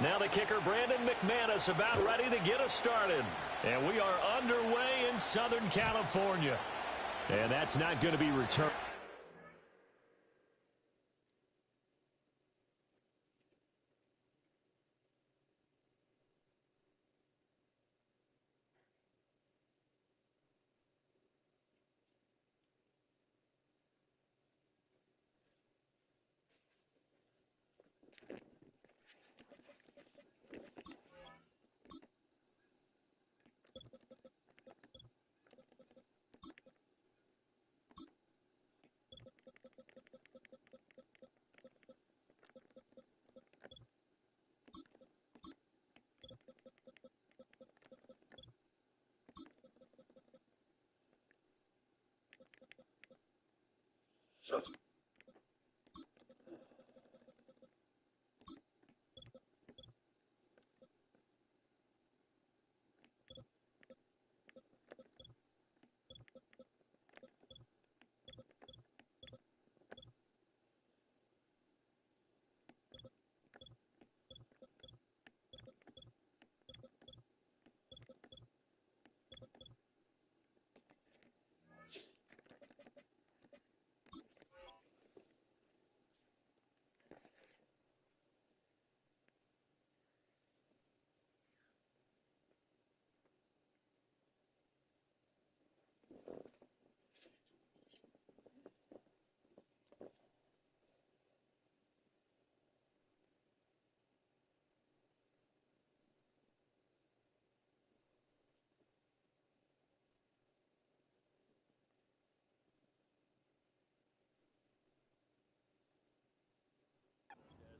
Now the kicker, Brandon McManus, about ready to get us started. And we are underway in Southern California. And that's not going to be returned.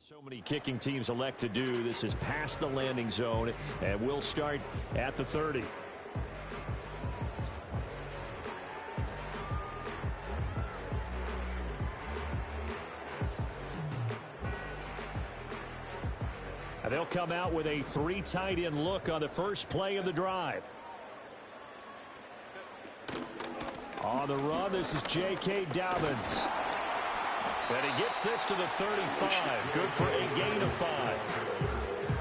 So many kicking teams elect to do. This is past the landing zone, and we'll start at the 30. And they'll come out with a 3 tight end look on the first play of the drive. On the run, this is J.K. Dobbins. And he gets this to the 35. Good for a gain of 5.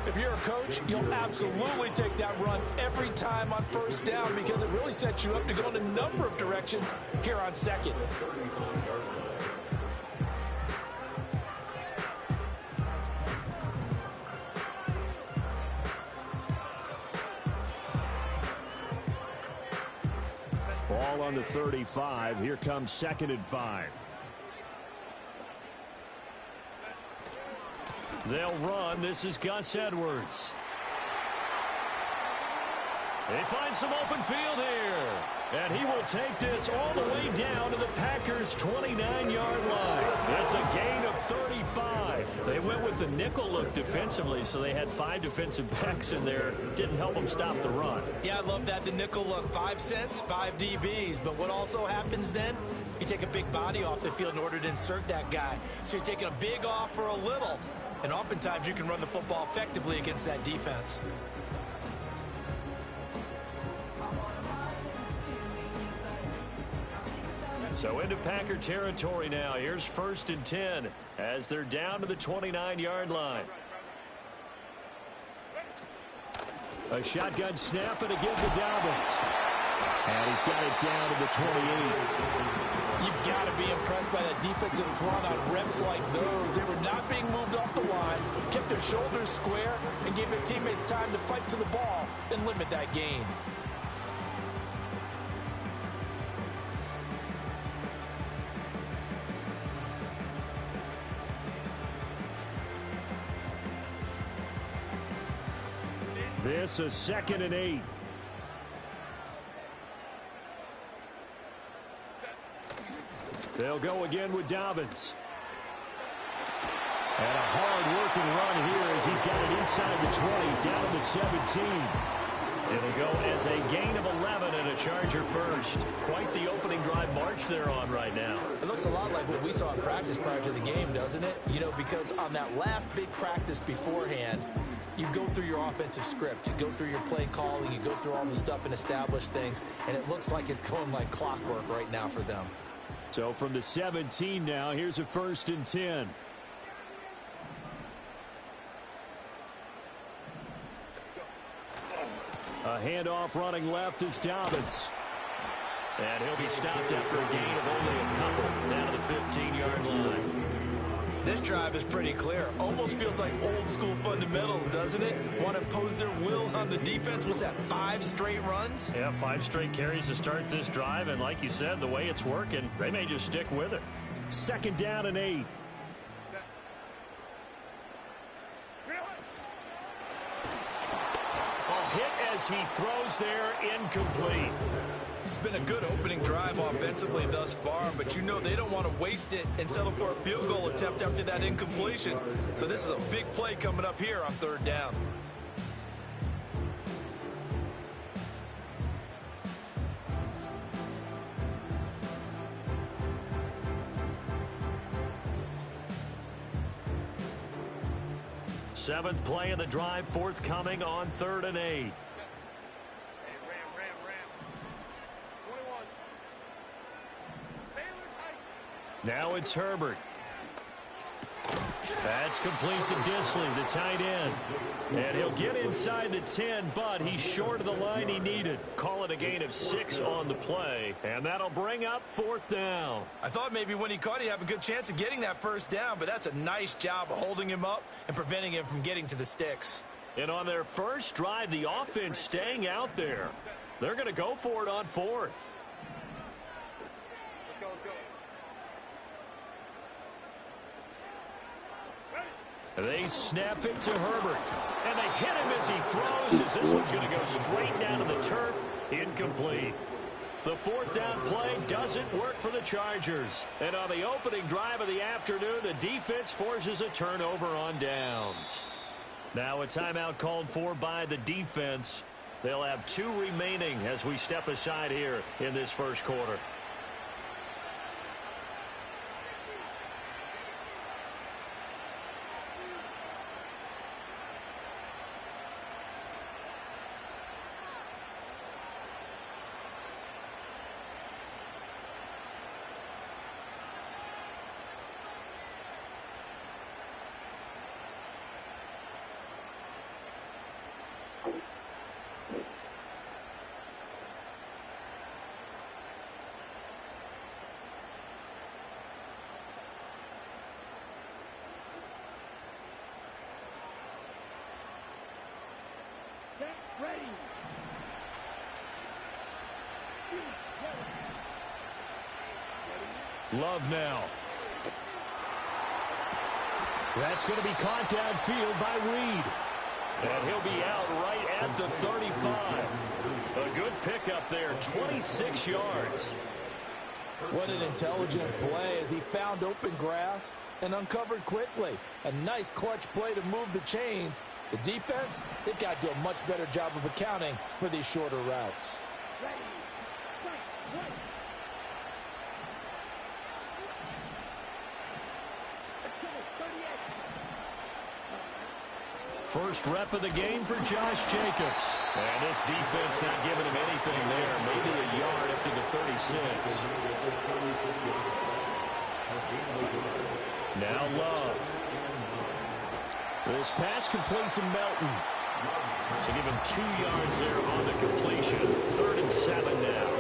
If you're a coach, you'll absolutely take that run every time on first down because it really sets you up to go in a number of directions here on second. Ball on the 35. Here comes 2nd and 5. They'll run. This is Gus Edwards. He finds some open field here. And he will take this all the way down to the Packers' 29-yard line. It's a gain of 35. They went with the nickel look defensively, so they had 5 defensive backs in there. Didn't help them stop the run. Yeah, I love that, the nickel look. 5 cents, 5 DBs. But what also happens then? You take a big body off the field in order to insert that guy. So you're taking a big off for a little. And oftentimes you can run the football effectively against that defense. So into Packer territory now. Here's 1st and 10 as they're down to the 29-yard line. A shotgun snap and again to Dobbins. And he's got it down to the 28. You've got to be impressed by that defensive front on reps like those. They were not being moved off the line, kept their shoulders square, and gave their teammates time to fight to the ball and limit that gain. This is 2nd and 8. They'll go again with Dobbins. And a hard-working run here as he's got it inside the 20, down to the 17. It'll go as a gain of 11 and a Charger first. Quite the opening drive march they're on right now. It looks a lot like what we saw in practice prior to the game, doesn't it? You know, because on that last big practice beforehand, you go through your offensive script. You go through your play calling. You go through all the stuff and establish things. And it looks like it's going like clockwork right now for them. So from the 17 now, here's a 1st and 10. A handoff running left is Dobbins. And he'll be stopped after a gain of only a couple down to the 15-yard line. This drive is pretty clear. Almost feels like old school fundamentals, doesn't it? Want to impose their will on the defense. Was that 5 straight runs? Yeah, 5 straight carries to start this drive. And like you said, the way it's working, they may just stick with it. 2nd down and 8. A hit as he throws there, incomplete. It's been a good opening drive offensively thus far, but you know they don't want to waste it and settle for a field goal attempt after that incompletion. So this is a big play coming up here on 3rd down. Seventh play of the drive forthcoming on 3rd and 8. Now it's Herbert. That's complete to Disley, the tight end. And he'll get inside the 10, but he's short of the line he needed. Call it a gain of 6 on the play, and that'll bring up 4th down. I thought maybe when he caught, he'd have a good chance of getting that 1st down, but that's a nice job of holding him up and preventing him from getting to the sticks. And on their first drive, the offense staying out there. They're going to go for it on 4th. They snap it to Herbert. And they hit him as he throws, as this one's going to go straight down to the turf. Incomplete. The 4th down play doesn't work for the Chargers. And on the opening drive of the afternoon, the defense forces a turnover on downs. Now a timeout called for by the defense. They'll have 2 remaining as we step aside here in this first quarter. Love now. That's going to be caught downfield by Reed. And he'll be out right at the 35. A good pickup there, 26 yards. What an intelligent play as he found open grass and uncovered quickly. A nice clutch play to move the chains. The defense, they've got to do a much better job of accounting for these shorter routes. First rep of the game for Josh Jacobs. And this defense not giving him anything there. Maybe a yard up to the 36. Now Love. This pass complete to Melton. So give him 2 yards there on the completion. 3rd and 7 now.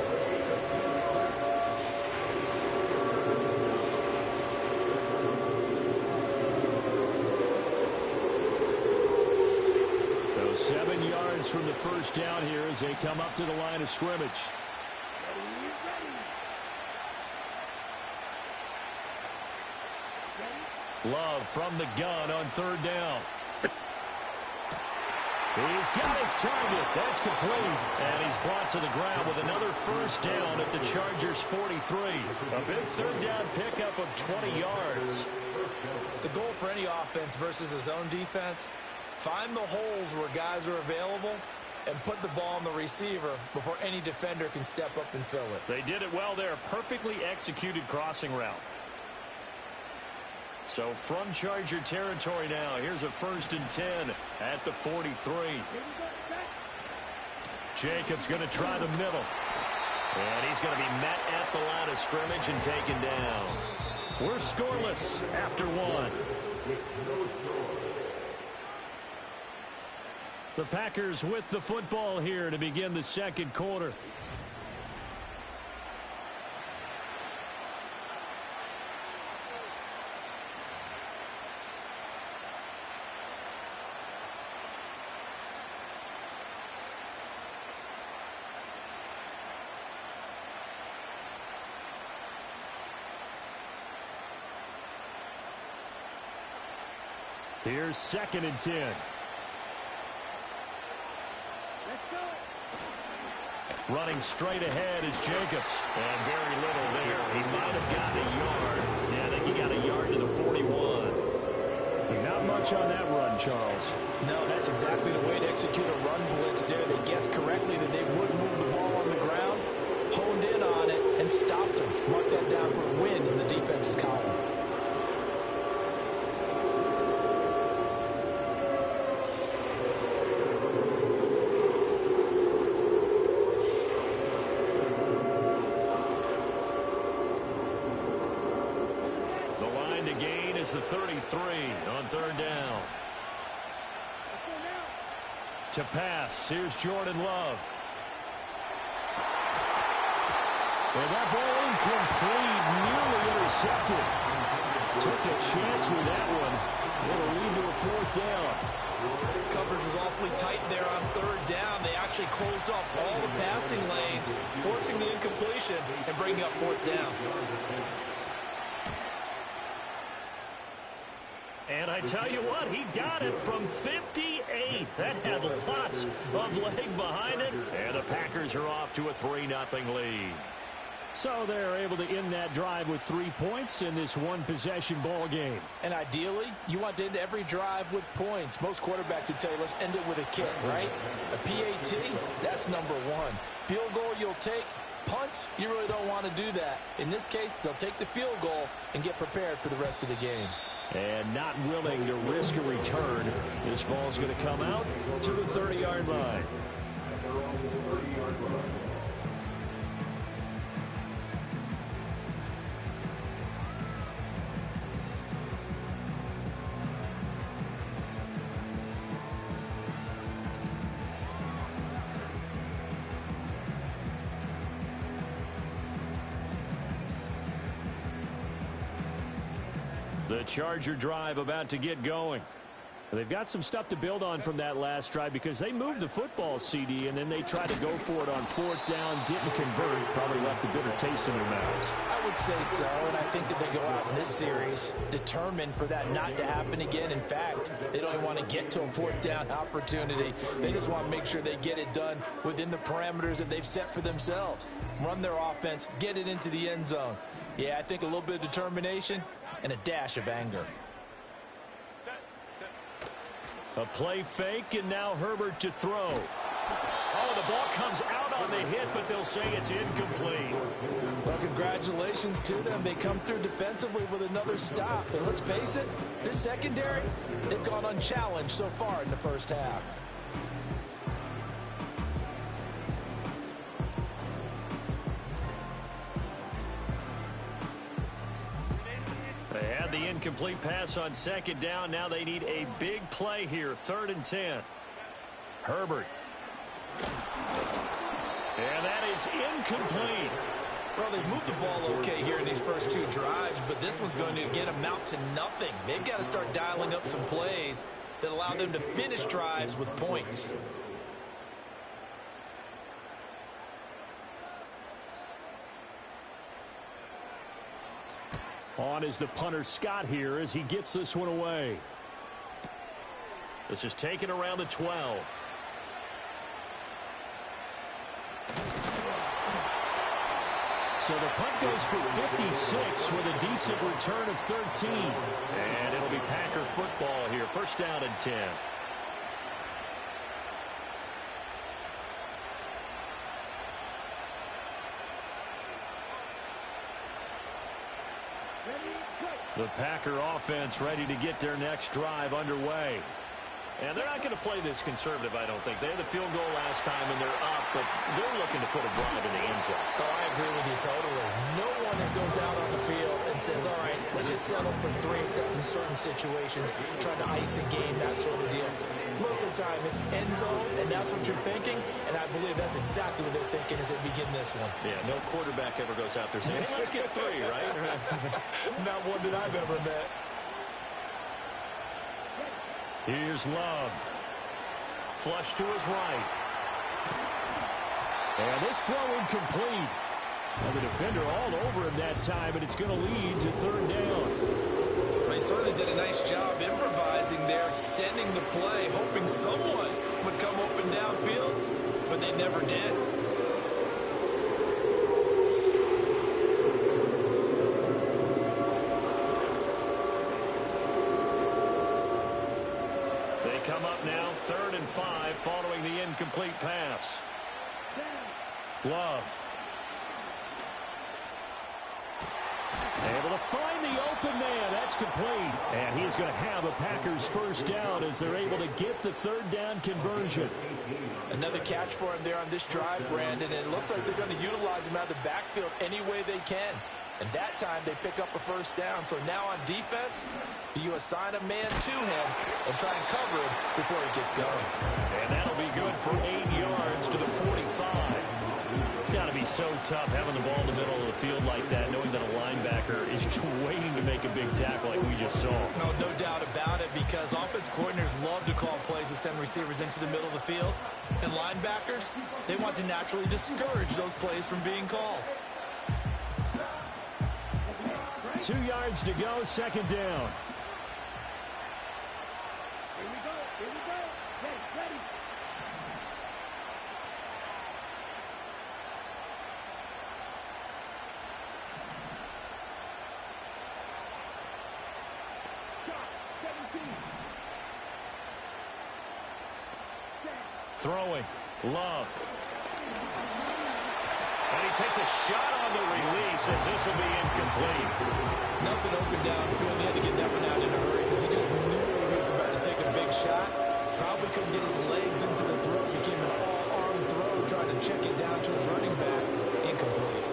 So 7 yards from the first down here as they come up to the line of scrimmage. Love from the gun on 3rd down. He's got his target. That's complete. And he's brought to the ground with another first down at the Chargers' 43. A big 3rd down pickup of 20 yards. The goal for any offense versus his own defense, find the holes where guys are available and put the ball on the receiver before any defender can step up and fill it. They did it well there. Perfectly executed crossing route. So from Charger territory now, here's a 1st and 10 at the 43. Jacobs going to try the middle. And he's going to be met at the line of scrimmage and taken down. We're scoreless after 1. The Packers with the football here to begin the 2nd quarter. Here's 2nd and 10. Running straight ahead is Jacobs. And very little there. He might have gotten a yard. Yeah, I think he got a yard to the 41. Not much on that run, Charles. No, that's exactly the way to execute a run blitz there. They guessed correctly that they would move the ball on the ground, honed in on it, and stopped him. Mark that down for a win in the defense's column. The 33 on 3rd down. To pass, here's Jordan Love. And that ball incomplete, nearly intercepted. Took a chance with that one. It'll lead to a 4th down. Coverage was awfully tight there on 3rd down. They actually closed off all the passing lanes, forcing the incompletion and bringing up 4th down. And I tell you what, he got it from 58. That had lots of leg behind it. And the Packers are off to a 3-0 lead. So they're able to end that drive with 3 points in this one-possession ball game. And ideally, you want to end every drive with points. Most quarterbacks would tell you, let's end it with a kick, right? A PAT, that's number 1. Field goal you'll take. Punts, you really don't want to do that. In this case, they'll take the field goal and get prepared for the rest of the game. And not willing to risk a return. This ball's going to come out to the 30-yard line. The Charger drive about to get going. They've got some stuff to build on from that last drive because they moved the football, CD, and then they tried to go for it on 4th down, didn't convert, probably left a bitter taste in their mouths. I would say so, and I think that they go out in this series determined for that not to happen again. In fact, they don't even want to get to a 4th down opportunity. They just want to make sure they get it done within the parameters that they've set for themselves. Run their offense, get it into the end zone. Yeah, I think a little bit of determination and a dash of anger. A play fake, and now Herbert to throw. Oh, the ball comes out on the hit, but they'll say it's incomplete. Well, congratulations to them. They come through defensively with another stop. And let's face it, this secondary, they've gone unchallenged so far in the first half. They had the incomplete pass on 2nd down. Now they need a big play here. 3rd and 10. Herbert. And that is incomplete. Well, they've moved the ball okay here in these first 2 drives, but this one's going to again amount to nothing. They've got to start dialing up some plays that allow them to finish drives with points. On is the punter Scott here as he gets this one away. This is taken around the 12. So the punt goes for 56 with a decent return of 13. And it'll be Packer football here. 1st down and 10. Ready? The Packer offense ready to get their next drive underway. And they're not going to play this conservative, I don't think. They had the field goal last time, and they're up, but they're looking to put a drive in the end zone. Oh, I agree with you totally. No one goes out on the field and says, all right, let's just settle for 3 except in certain situations, trying to ice a game, that sort of deal. Most of the time, it's end zone, and that's what you're thinking, and I believe that's exactly what they're thinking as they begin this one. Yeah, no quarterback ever goes out there saying, hey, let's get 3, right? Not one that I've ever met. Here's Love. Flush to his right. And this throw incomplete. And the defender all over him that time, and it's going to lead to 3rd down. They certainly did a nice job improvising there, extending the play, hoping someone would come open downfield, but they never did. They come up now, 3rd and 5, following the incomplete pass. Love. Able to find the open man. That's complete. And he's going to have a Packers 1st down as they're able to get the 3rd down conversion. Another catch for him there on this drive, Brandon. And it looks like they're going to utilize him out of the backfield any way they can. And that time they pick up a 1st down. So now on defense, do you assign a man to him and try and cover him before he gets going? And that'll be good for 8 yards to the 45. It's got to be so tough having the ball in the middle of the field like that, knowing that a linebacker is just waiting to make a big tackle like we just saw. Oh, no doubt about it, because offense coordinators love to call plays to send receivers into the middle of the field. And linebackers, they want to naturally discourage those plays from being called. 2 yards to go, 2nd down. Throwing. Love. And he takes a shot on the release as this will be incomplete. Nothing open downfield. He had to get that one out in a hurry because he just knew he was about to take a big shot. Probably couldn't get his legs into the throw. It became an all-arm throw, trying to check it down to his running back. Incomplete.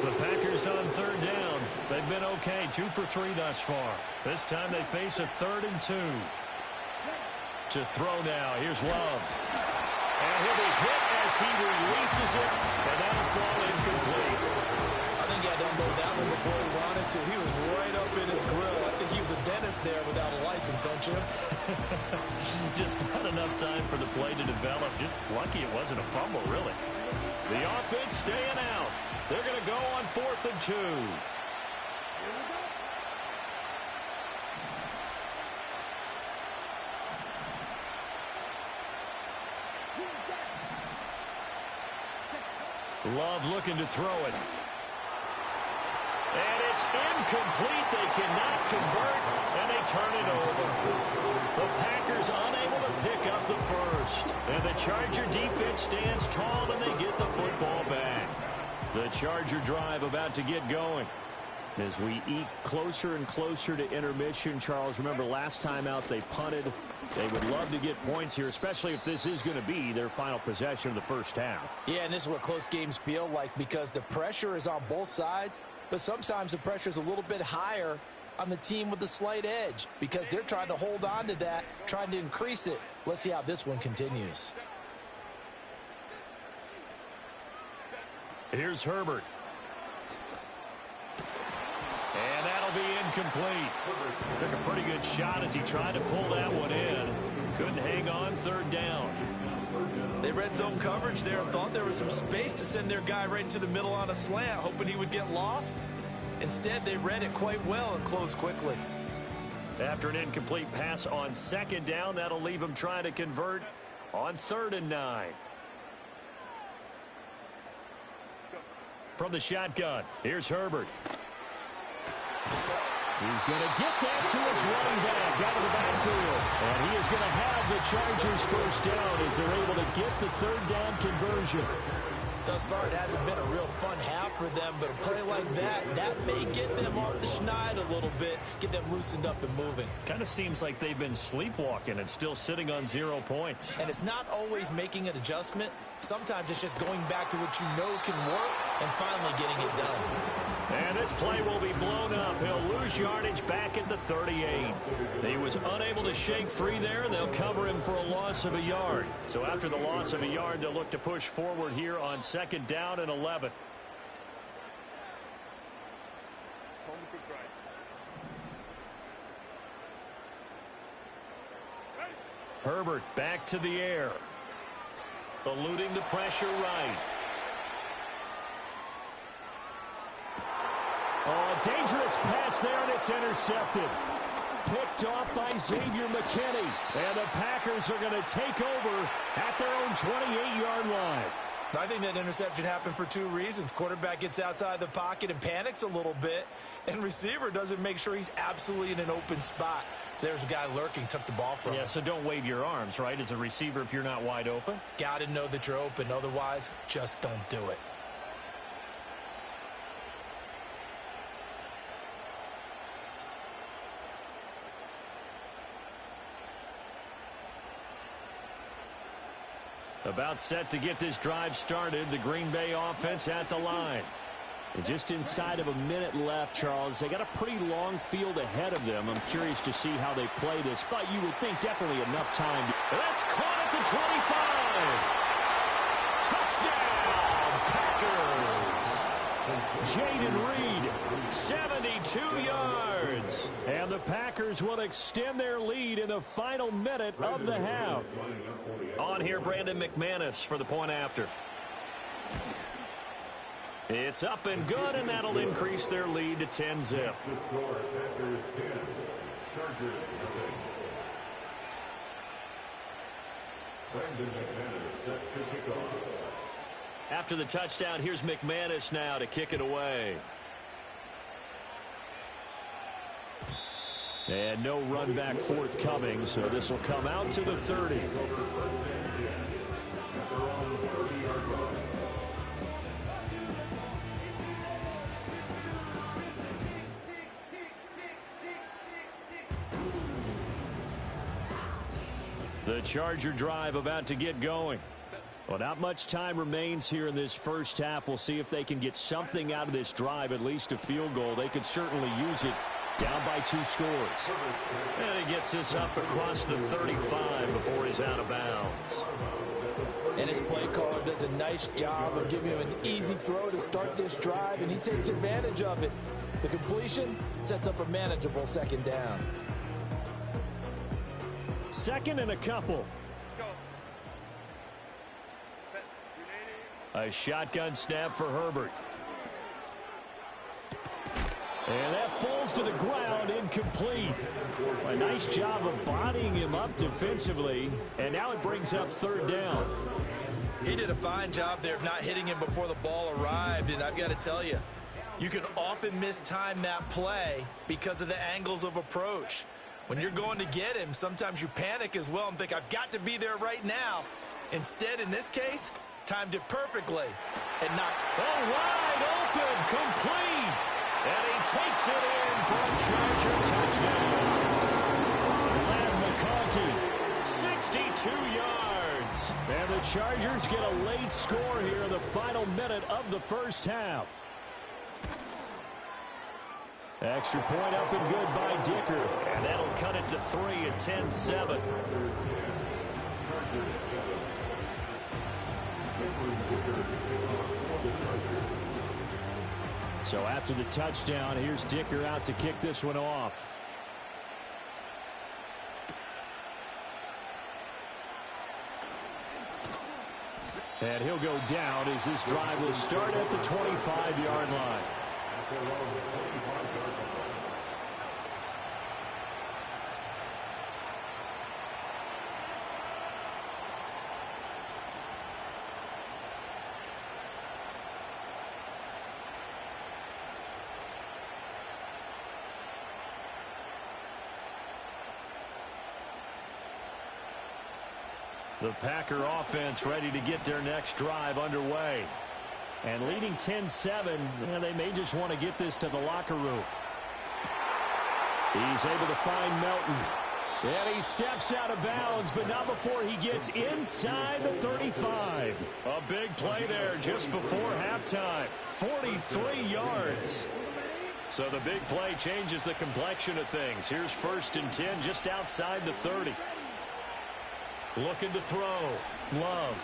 The Packers on 3rd down. They've been okay, 2 for 3 thus far. This time they face a 3rd and 2. To throw now. Here's Love. And he'll be hit as he releases it. And that'll fall incomplete. I think he had to unload that one before he wanted to. He was right up in his grill. I think he was a dentist there without a license, don't you? Just not enough time for the play to develop. Just lucky it wasn't a fumble, really. The offense staying out. They're going to go on 4th and 2. Love looking to throw it. And it's incomplete. They cannot convert, and they turn it over. The Packers unable to pick up the 1st. And the Charger defense stands tall, and they get the football back. The Charger drive about to get going. As we eke closer and closer to intermission, Charles, remember last time out they punted. They would love to get points here, especially if this is going to be their final possession of the 1st half. Yeah, and this is what close games feel like because the pressure is on both sides, but sometimes the pressure is a little bit higher on the team with the slight edge because they're trying to hold on to that, trying to increase it. Let's see how this one continues. Here's Herbert. And that'll be incomplete. Took a pretty good shot as he tried to pull that one in. Couldn't hang on, 3rd down. They red zone coverage there and thought there was some space to send their guy right into the middle on a slant, hoping he would get lost. Instead, they read it quite well and closed quickly. After an incomplete pass on 2nd down, that'll leave him trying to convert on 3rd and 9. From the shotgun, here's Herbert. He's going to get that to his running back out of the backfield. And he is going to have the Chargers 1st down as they're able to get the 3rd down conversion. thus far it hasn't been a real fun half for them, but a play like that may get them off the schneid a little bit, get them loosened up and moving. Kind of seems like they've been sleepwalking and still sitting on 0 points. And it's not always making an adjustment. Sometimes it's just going back to what you know can work and finally getting it done. And this play will be blown up. He'll lose yardage back at the 38. He was unable to shake free there. They'll cover him for a loss of a yard. So after the loss of a yard, they'll look to push forward here on 2nd down and 11. Herbert back to the air. Eluding the pressure right. Oh, a dangerous pass there, and it's intercepted. Picked off by Xavier McKinney. And the Packers are going to take over at their own 28-yard line. I think that interception happened for 2 reasons. Quarterback gets outside the pocket and panics a little bit, and receiver doesn't make sure he's absolutely in an open spot. So there's a guy lurking, took the ball from him. Yeah, so don't wave your arms, right, as a receiver if you're not wide open. Got to know that you're open. Otherwise, just don't do it. About set to get this drive started. The Green Bay offense at the line. And just inside of a minute left, Charles. They got a pretty long field ahead of them. I'm curious to see how they play this, but you would think definitely enough time. That's caught at the 25. Touchdown, Packers. Jaden Reed, 72 yards. And the Packers will extend their lead in the final minute of the half. On here, Brandon McManus for the point after. It's up and good, and that'll increase their lead to 10-zip. After the touchdown, here's McManus now to kick it away. And no run back forthcoming, so this will come out to the 30. The Charger drive about to get going. Well, not much time remains here in this first half. We'll see if they can get something out of this drive, at least a field goal. They could certainly use it. Down by 2 scores. And he gets this up across the 35 before he's out of bounds. And his play caller does a nice job of giving him an easy throw to start this drive, and he takes advantage of it. The completion sets up a manageable 2nd down. 2nd and a couple. A shotgun snap for Herbert. And that falls to the ground, incomplete. A nice job of bodying him up defensively, and now it brings up 3rd down. He did a fine job there of not hitting him before the ball arrived, and I've got to tell you, you can often mistime that play because of the angles of approach. When you're going to get him, sometimes you panic as well and think, I've got to be there right now. Instead, in this case, timed it perfectly and not wide open, complete. And he takes it in for a Charger touchdown. Len McConkey, 62 yards. And the Chargers get a late score here in the final minute of the first half. Extra point up and good by Dicker. And that'll cut it to 3 at 10-7. So after the touchdown, here's Dicker out to kick this one off. And he'll go down as this drive will start at the 25-yard line. The Packer offense ready to get their next drive underway. And leading 10-7, they may just want to get this to the locker room. He's able to find Melton. And he steps out of bounds, but not before he gets inside the 35. A big play there just before halftime. 43 yards. So the big play changes the complexion of things. Here's 1st and 10 just outside the 30. Looking to throw. Love.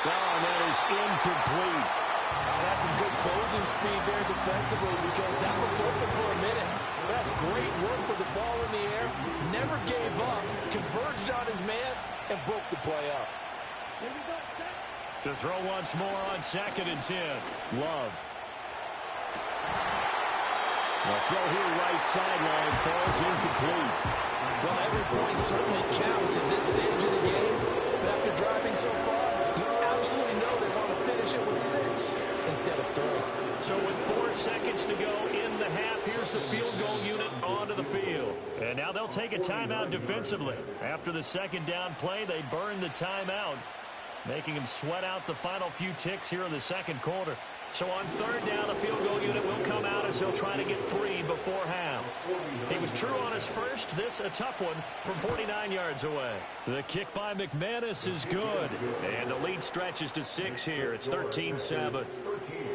Oh, and that is incomplete. That's some good closing speed there defensively because that looked open for a minute. That's great work with the ball in the air. Never gave up. Converged on his man and broke the play up. To throw once more on 2nd and 10. Love. The throw here right sideline falls incomplete. Well, every point certainly counts at this stage of the game. But after driving so far, you absolutely know they want to finish it with 6 instead of 3. So with 4 seconds to go in the half, here's the field goal unit onto the field. And now they'll take a timeout defensively. After the 2nd down play, they burn the timeout, making them sweat out the final few ticks here in the 2nd quarter. So on 3rd down, the field goal unit will come out as he'll try to get 3 before half. He was true on his first. This a tough one from 49 yards away. The kick by McManus is good. And the lead stretches to 6 here. It's 13-7.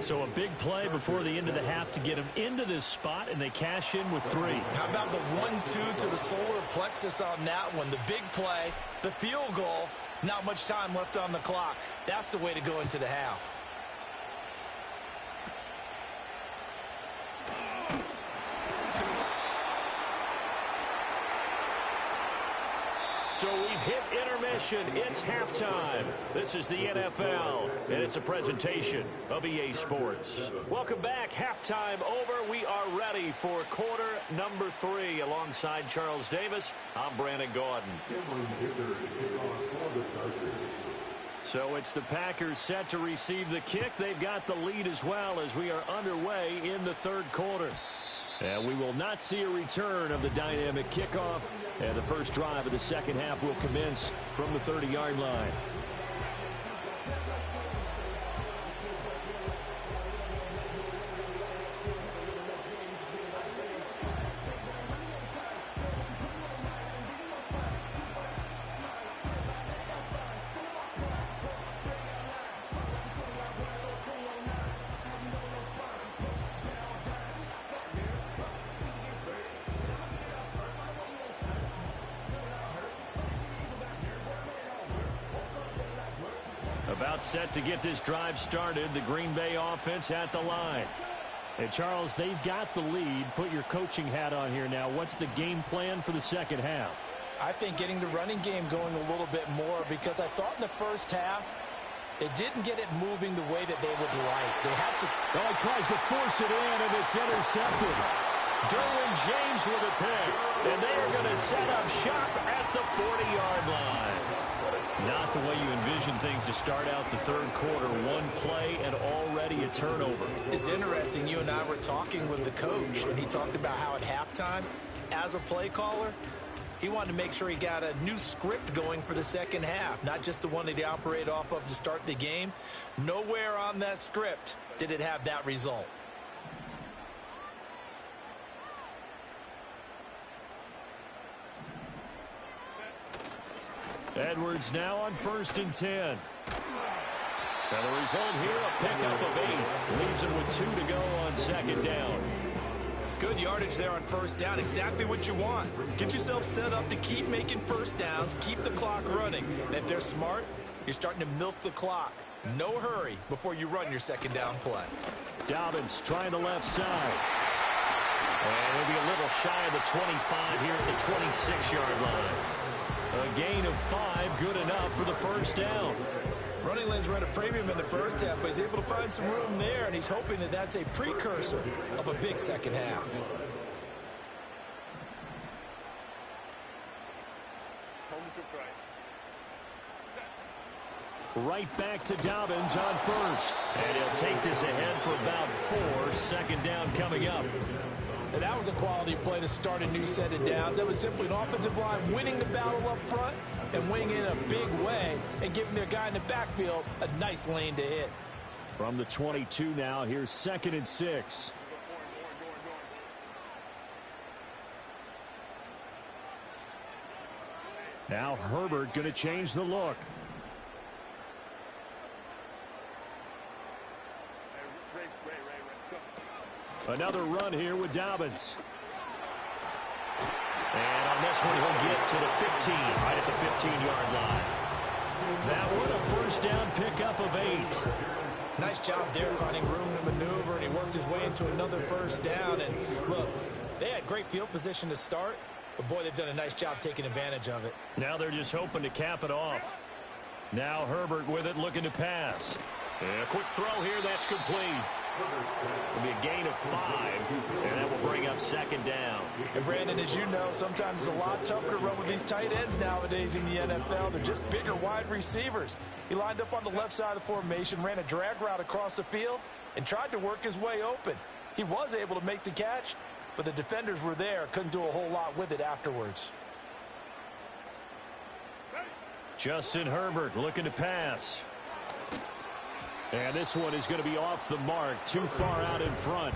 So a big play before the end of the half to get him into this spot, and they cash in with 3. How about the 1-2 to the solar plexus on that one? The big play, the field goal, not much time left on the clock. That's the way to go into the half. So we've hit intermission. It's halftime. This is the NFL, and it's a presentation of EA Sports. Welcome back. Halftime over. We are ready for quarter number 3. Alongside Charles Davis, I'm Brandon Gaudin. So it's the Packers set to receive the kick. They've got the lead as well as we are underway in the 3rd quarter. And we will not see a return of the dynamic kickoff. And the first drive of the 2nd half will commence from the 30-yard line. About set to get this drive started. The Green Bay offense at the line. Hey, Charles, they've got the lead. Put your coaching hat on here now. What's the game plan for the 2nd half? I think getting the running game going a little bit more because I thought in the first half it didn't get it moving the way that they would like. They had to. Oh, he tries to force it in, and it's intercepted. Derwin James with a pick. And they are going to set up shop at the 40-yard line. Not the way you envision things to start out the 3rd quarter. One play and already a turnover. It's interesting. You and I were talking with the coach, and he talked about how at halftime, as a play caller, he wanted to make sure he got a new script going for the 2nd half, not just the one that he operated off of to start the game. Nowhere on that script did it have that result. Edwards now on 1st and 10. And the result here, a pickup of 8. Leaves him with 2 to go on 2nd down. Good yardage there on 1st down. Exactly what you want. Get yourself set up to keep making 1st downs, keep the clock running. And if they're smart, you're starting to milk the clock. No hurry before you run your 2nd down play. Dobbins trying the left side. And he'll be a little shy of the 25 here at the 26-yard line. A gain of 5, good enough for the 1st down. Running lanes were at a premium in the first half, but he's able to find some room there, and he's hoping that that's a precursor of a big 2nd half. Right back to Dobbins on 1st. And he'll take this ahead for about 4. 2nd down coming up. And that was a quality play to start a new set of downs. That was simply an offensive line winning the battle up front and wing in a big way and giving their guy in the backfield a nice lane to hit. From the 22 now, here's 2nd and 6. Now Herbert going to change the look. Another run here with Dobbins. And on this one, he'll get to the 15, right at the 15-yard line. That one a first down pickup of 8. Nice job there finding room to maneuver, and he worked his way into another first down. And look, they had great field position to start, but boy, they've done a nice job taking advantage of it. Now they're just hoping to cap it off. Now Herbert with it, looking to pass. And a quick throw here, that's complete. It'll be a gain of 5, and that will bring up 2nd down. And Brandon, as you know, sometimes it's a lot tougher to run with these tight ends nowadays in the NFL. They're just bigger wide receivers. He lined up on the left side of the formation, ran a drag route across the field, and tried to work his way open. He was able to make the catch, but the defenders were there, couldn't do a whole lot with it afterwards. Justin Herbert looking to pass. And this one is going to be off the mark, too far out in front.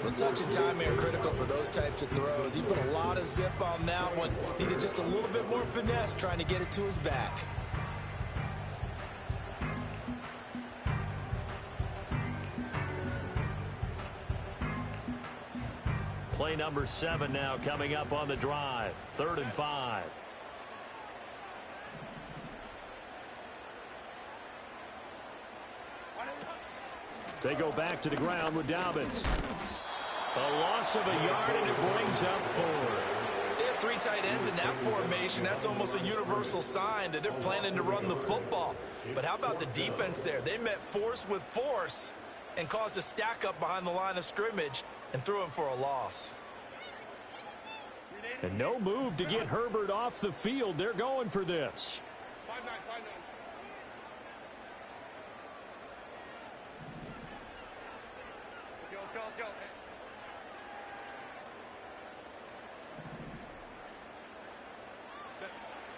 Well, touch and time are critical for those types of throws. He put a lot of zip on that one. Needed just a little bit more finesse trying to get it to his back. Play number 7 now coming up on the drive. 3rd and 5. They go back to the ground with Dobbins. A loss of a yard, and it brings up 4th. They have 3 tight ends in that formation. That's almost a universal sign that they're planning to run the football. But how about the defense there? They met force with force and caused a stack up behind the line of scrimmage and threw him for a loss. And no move to get Herbert off the field. They're going for this.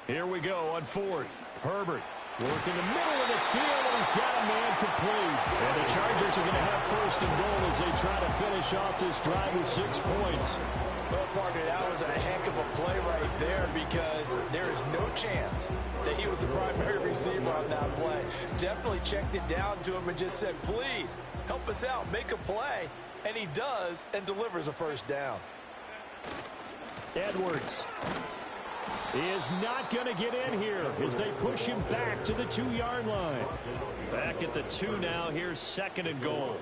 Here we go on 4th. Herbert working the middle of the field, and he's got a man complete. And the Chargers are going to have 1st and goal as they try to finish off this drive with 6 points. Well, partner, that was a heck of a play right there because there is no chance that he was the primary receiver on that play. Definitely checked it down to him and just said, please, help us out, make a play. And he does and delivers a first down. Edwards is not going to get in here as they push him back to the 2-yard line. Back at the 2 now. Here's 2nd and goal.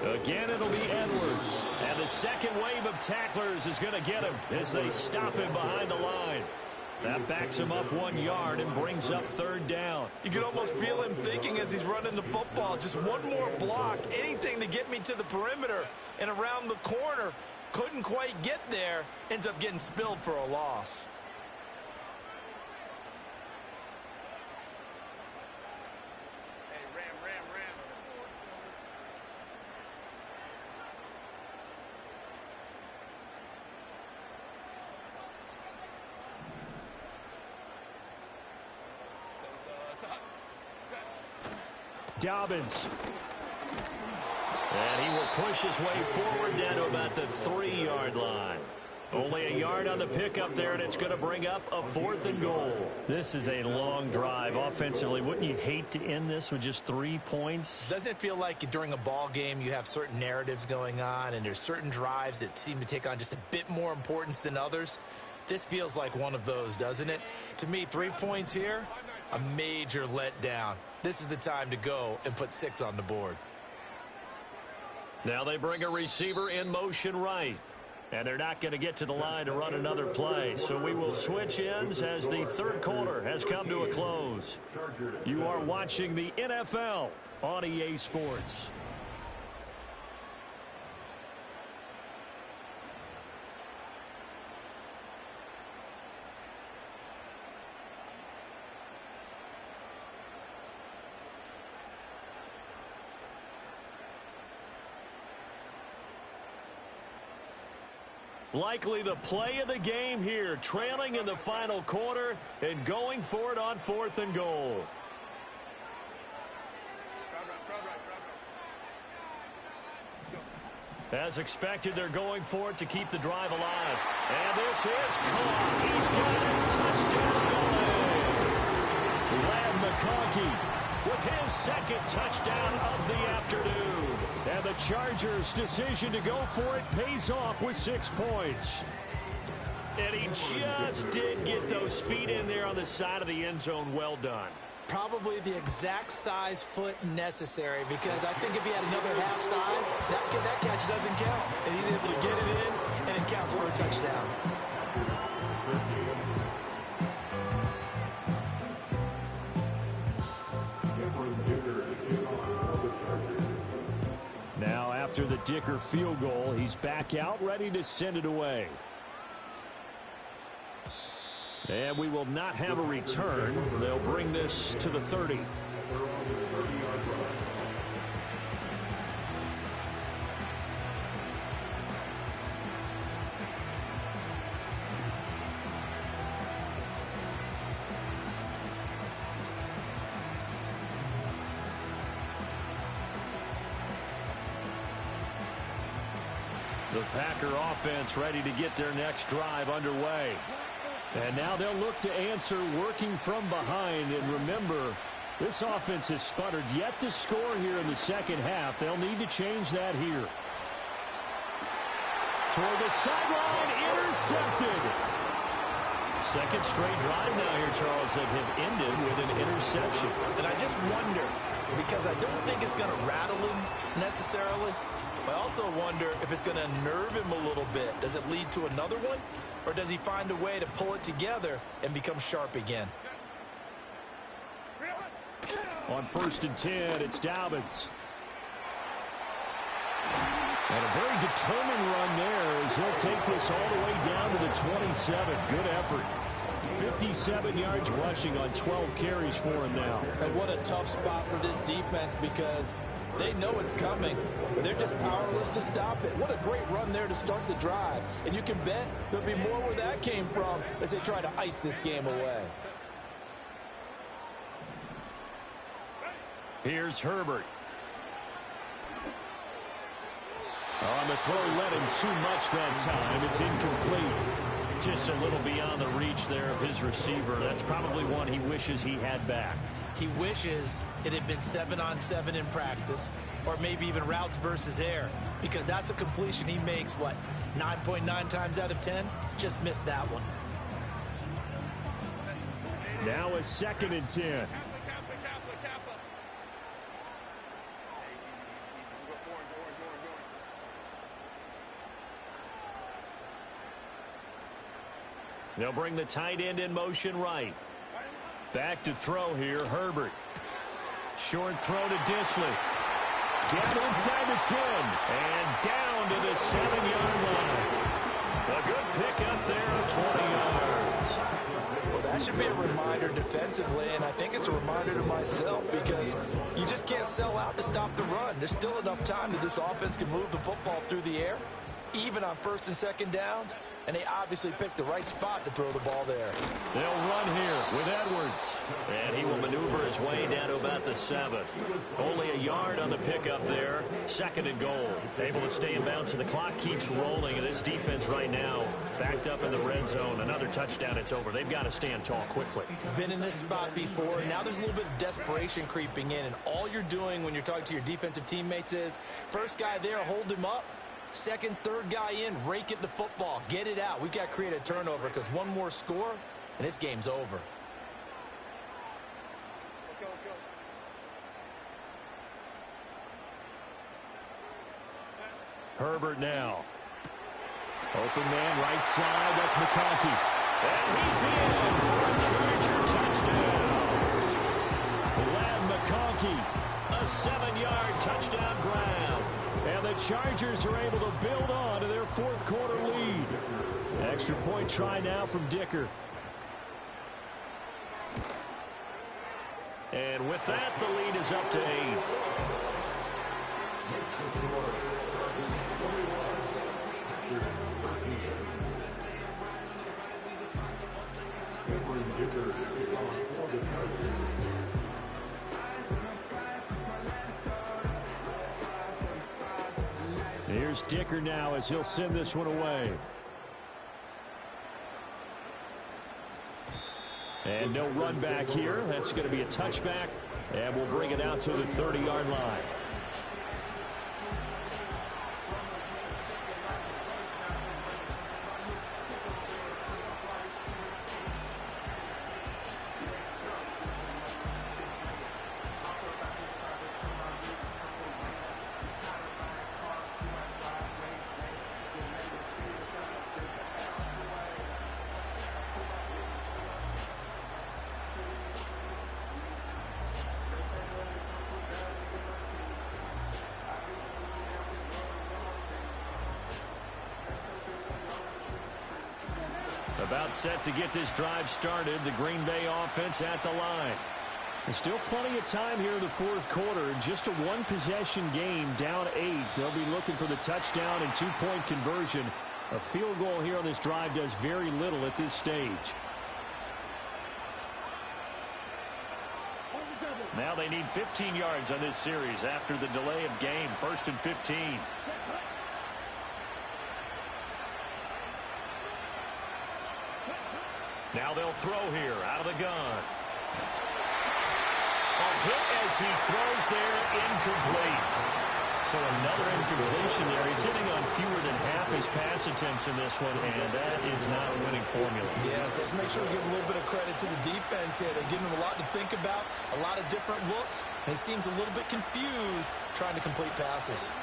Again, it'll be Edwards. And the second wave of tacklers is going to get him as they stop him behind the line. That backs him up 1 yard and brings up 3rd down. You can almost feel him thinking as he's running the football. Just one more block, anything to get me to the perimeter and around the corner. Couldn't quite get there. Ends up getting spilled for a loss. Dobbins. And he will push his way forward down to about the 3-yard line. Only a yard on the pickup there, and it's going to bring up a 4th and goal. This is a long drive offensively. Wouldn't you hate to end this with just 3 points? Doesn't it feel like during a ball game you have certain narratives going on and there's certain drives that seem to take on just a bit more importance than others? This feels like one of those, doesn't it? To me, 3 points here, a major letdown. This is the time to go and put 6 on the board. Now they bring a receiver in motion right. And they're not going to get to the line to run another play. So we will switch ends as the 3rd quarter has come to a close. You are watching the NFL on EA Sports. Likely the play of the game here, trailing in the final quarter and going for it on 4th and goal. As expected, they're going for it to keep the drive alive. And this is caught. He's got it. Touchdown, LA. Ladd McConkey with his second touchdown of the afternoon. And the Chargers' decision to go for it pays off with 6 points. And he just did get those feet in there on the side of the end zone. Well done. Probably the exact size foot necessary, because I think if he had another half size, that catch doesn't count. And he's able to get it in, and it counts for a touchdown. Now after the Dicker field goal, he's back out ready to send it away. And we will not have a return. They'll bring this to the 30. The Packer offense ready to get their next drive underway. And now they'll look to answer working from behind. And remember, this offense has sputtered yet to score here in the second half. They'll need to change that here. Toward the sideline, intercepted. Second straight drive now here, Charles, that have ended with an interception. And I just wonder, because I don't think it's going to rattle him necessarily, but I also wonder if it's going to nerve him a little bit. Does it lead to another one? Or does he find a way to pull it together and become sharp again? On 1st and 10, it's Dobbins. And a very determined run there as he'll take this all the way down to the 27. Good effort. 57 yards rushing on 12 carries for him now. And what a tough spot for this defense, because they know it's coming, but they're just powerless to stop it. What a great run there to start the drive. And you can bet there'll be more where that came from as they try to ice this game away. Here's Herbert. On the throw, led him too much that time. It's incomplete. Just a little beyond the reach there of his receiver. That's probably one he wishes he had back. He wishes it had been 7-on-7 in practice, or maybe even routes versus air, because that's a completion he makes, 9.9 times out of 10? Just missed that one. Now a 2nd and 10. They'll bring the tight end in motion right. Back to throw here, Herbert. Short throw to Disley. Down inside the 10. And down to the 7-yard line. A good pick up there of 20 yards. Well, that should be a reminder defensively, and I think it's a reminder to myself, because you just can't sell out to stop the run. There's still enough time that this offense can move the football through the air, even on 1st and 2nd downs. And they obviously picked the right spot to throw the ball there. They'll run here with Edwards. And he will maneuver his way down to about the 7. Only a yard on the pickup there. 2nd and goal. Able to stay in bounds, and the clock keeps rolling. And this defense right now backed up in the red zone. Another touchdown, it's over. They've got to stand tall quickly. Been in this spot before. Now there's a little bit of desperation creeping in. And all you're doing when you're talking to your defensive teammates is, first guy there, hold him up. 2nd, 3rd guy in, rake at the football. Get it out. We've got to create a turnover, because one more score, and this game's over. Herbert now. Open man, right side. That's McConkey. And he's in for a Charger touchdown. Ladd McConkey, a 7-yard touchdown grab. And the Chargers are able to build on to their 4th quarter lead. Extra point try now from Dicker. And with that, the lead is up to 8. Here's Dicker now as he'll send this one away. And no run back here. That's going to be a touchback, and we'll bring it out to the 30-yard line. About set to get this drive started. The Green Bay offense at the line. There's still plenty of time here in the fourth quarter. Just a one-possession game, down 8. They'll be looking for the touchdown and two-point conversion. A field goal here on this drive does very little at this stage. Now they need 15 yards on this series after the delay of game. 1st and 15. Now they'll throw here out of the gun. A hit as he throws there, incomplete. So another incompletion there. He's hitting on fewer than half his pass attempts in this one, and that is not a winning formula. Yes, let's make sure we give a little bit of credit to the defense here. They're giving him a lot to think about, a lot of different looks, and he seems a little bit confused trying to complete passes.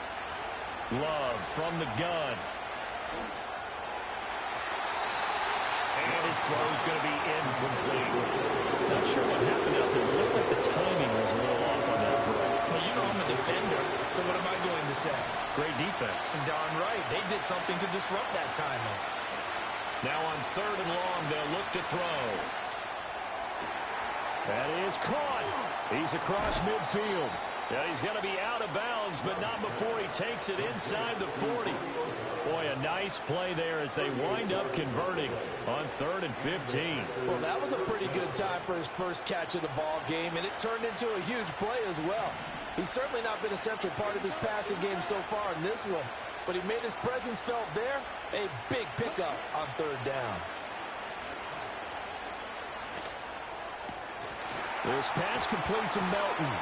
Love from the gun. And his throw is going to be incomplete. Not sure what happened out there. It looked like the timing was a little off on that throw. Well, you know I'm a defender, so what am I going to say? Great defense. Darn right. They did something to disrupt that timing. Now on 3rd and long, they'll look to throw. That is caught. He's across midfield. Yeah, he's going to be out of bounds, but not before he takes it inside the 40. Boy, a nice play there as they wind up converting on 3rd and 15. Well, that was a pretty good time for his first catch of the ball game, and it turned into a huge play as well. He's certainly not been a central part of this passing game so far in this one, but he made his presence felt there. A big pickup on 3rd down. This pass complete to Melton.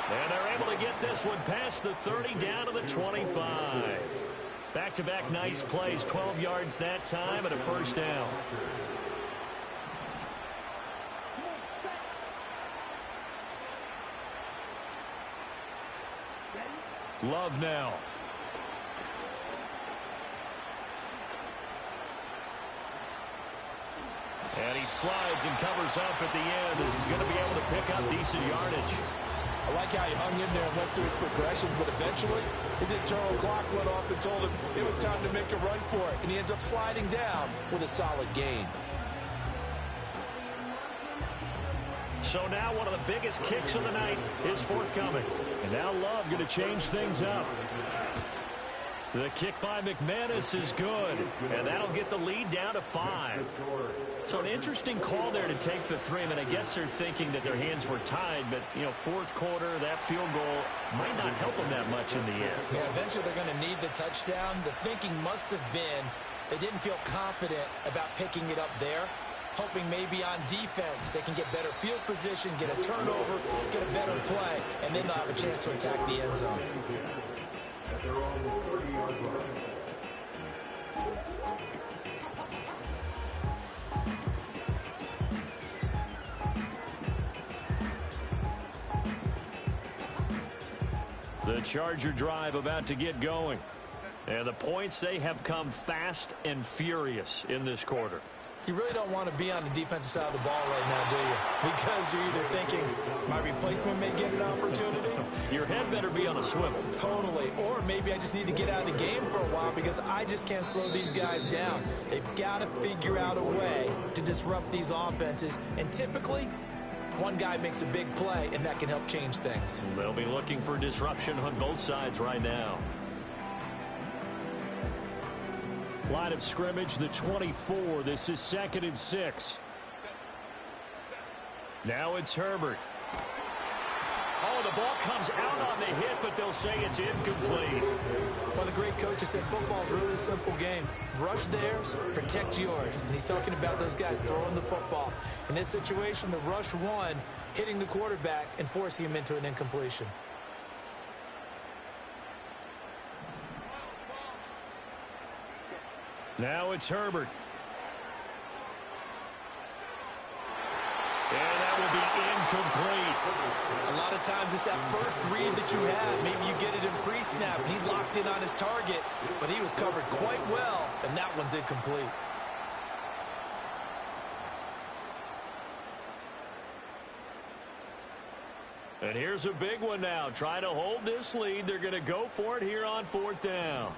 And they're able to get this one past the 30 down to the 25. Back-to-back nice plays, 12 yards that time and a 1st down. Love now. And he slides and covers up at the end as he's going to be able to pick up decent yardage. I like how he hung in there and went through his progressions, but eventually his internal clock went off and told him it was time to make a run for it, and he ends up sliding down with a solid gain. So now one of the biggest kicks of the night is forthcoming. And now Love going to change things up. The kick by McManus is good, and that'll get the lead down to 5. So an interesting call there to take the 3. I mean, I guess they're thinking that their hands were tied, but, you know, fourth quarter, that field goal might not help them that much in the end. Yeah, eventually they're going to need the touchdown. The thinking must have been they didn't feel confident about picking it up there, hoping maybe on defense they can get better field position, get a turnover, get a better play, and then they'll have a chance to attack the end zone. The Charger drive about to get going. And the points, they have come fast and furious in this quarter. You really don't want to be on the defensive side of the ball right now, do you? Because you're either thinking, my replacement may get an opportunity. Your head better be on a swivel. Totally. Or maybe I just need to get out of the game for a while because I just can't slow these guys down. They've got to figure out a way to disrupt these offenses. And typically, one guy makes a big play, and that can help change things. They'll be looking for disruption on both sides right now. Line of scrimmage, the 24. This is 2nd and 6. Now it's Herbert. Oh, the ball comes out on the hit, but they'll say it's incomplete. Well, the great coach has said football is a really simple game. Rush theirs, protect yours. And he's talking about those guys throwing the football. In this situation, the rush one, hitting the quarterback and forcing him into an incompletion. Now it's Herbert. And that will be incomplete. A lot of times it's that first read that you have. Maybe you get it in pre-snap, and he's locked in on his target, but he was covered quite well, and that one's incomplete. And here's a big one now. Trying to hold this lead. They're going to go for it here on 4th down.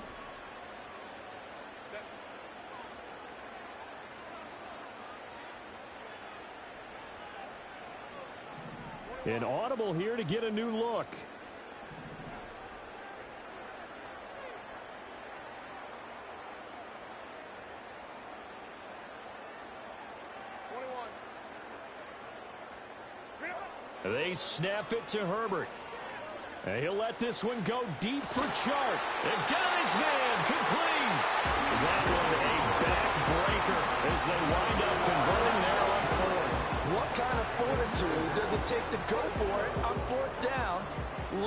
An audible here to get a new look. They snap it to Herbert. And he'll let this one go deep for Chart. And got his man complete. That one a backbreaker as they wind up converting there on 4th. What kind of fortitude does it take to go for it on 4th down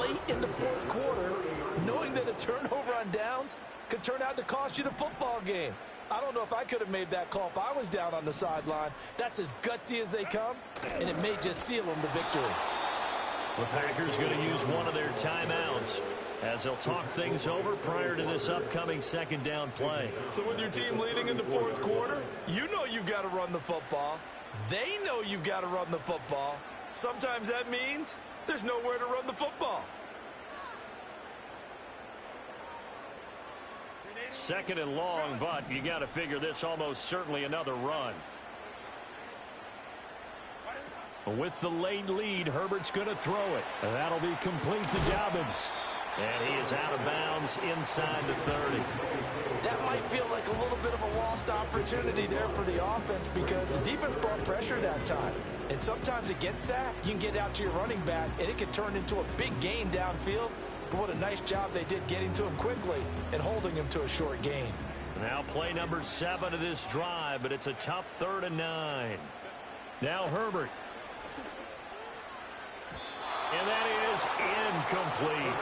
late in the 4th quarter, knowing that a turnover on downs could turn out to cost you the football game? I don't know if I could have made that call if I was down on the sideline. That's as gutsy as they come, and it may just seal them the victory. The Packers going to use one of their timeouts as they'll talk things over prior to this upcoming 2nd down play. So with your team leading in the 4th quarter, you know you've got to run the football. They know you've got to run the football. Sometimes that means there's nowhere to run the football. 2nd and long, but you got to figure this almost certainly another run. With the late lead, Herbert's going to throw it. And that'll be complete to Dobbins. And he is out of bounds inside the 30. That might feel like a little bit of a lost opportunity there for the offense because the defense brought pressure that time. And sometimes against that, you can get out to your running back, and it can turn into a big gain downfield. But what a nice job they did getting to him quickly and holding him to a short gain. Now play number 7 of this drive, but it's a tough 3rd and 9. Now Herbert. And that is incomplete.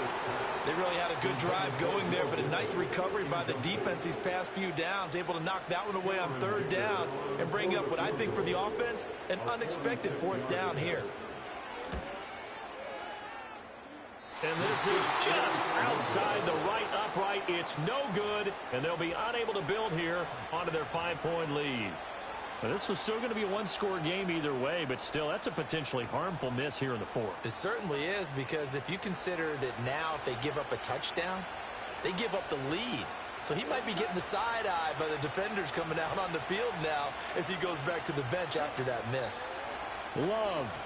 They really had a good drive going there, but a nice recovery by the defense these past few downs, able to knock that one away on 3rd down and bring up what I think for the offense, an unexpected 4th down here. And this is just outside the right upright. It's no good, and they'll be unable to build here onto their 5-point lead. Now, this was still going to be a one-score game either way, but still, that's a potentially harmful miss here in the 4th. It certainly is, because if you consider that now if they give up a touchdown, they give up the lead. So he might be getting the side eye by the defenders coming out on the field now as he goes back to the bench after that miss. Love.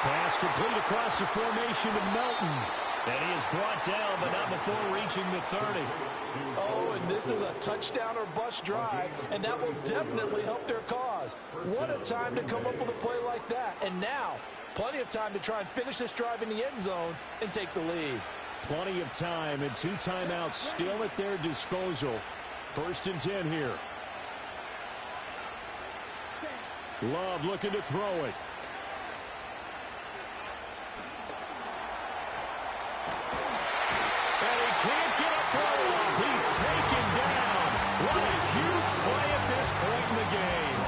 Pass complete across the formation to Melton. And he is brought down, but not before reaching the 30. Oh, and this is a touchdown or bust drive, and that will definitely help their cause. What a time to come up with a play like that. And now, plenty of time to try and finish this drive in the end zone and take the lead. Plenty of time, and 2 timeouts still at their disposal. 1st and 10 here. Love looking to throw it. Can't get a throw off. He's taken down. What a huge play at this point in the game.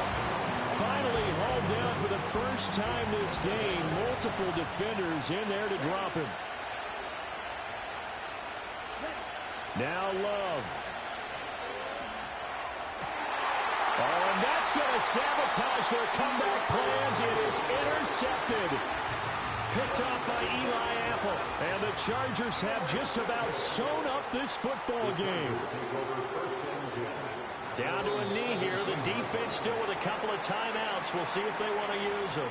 Finally hauled down for the first time this game. Multiple defenders in there to drop him. Now Love. Oh, and that's going to sabotage their comeback plans. It is intercepted. Picked off by Eli Apple. And the Chargers have just about sewn up this football game. Down to a knee here. The defense still with a couple of timeouts. We'll see if they want to use them.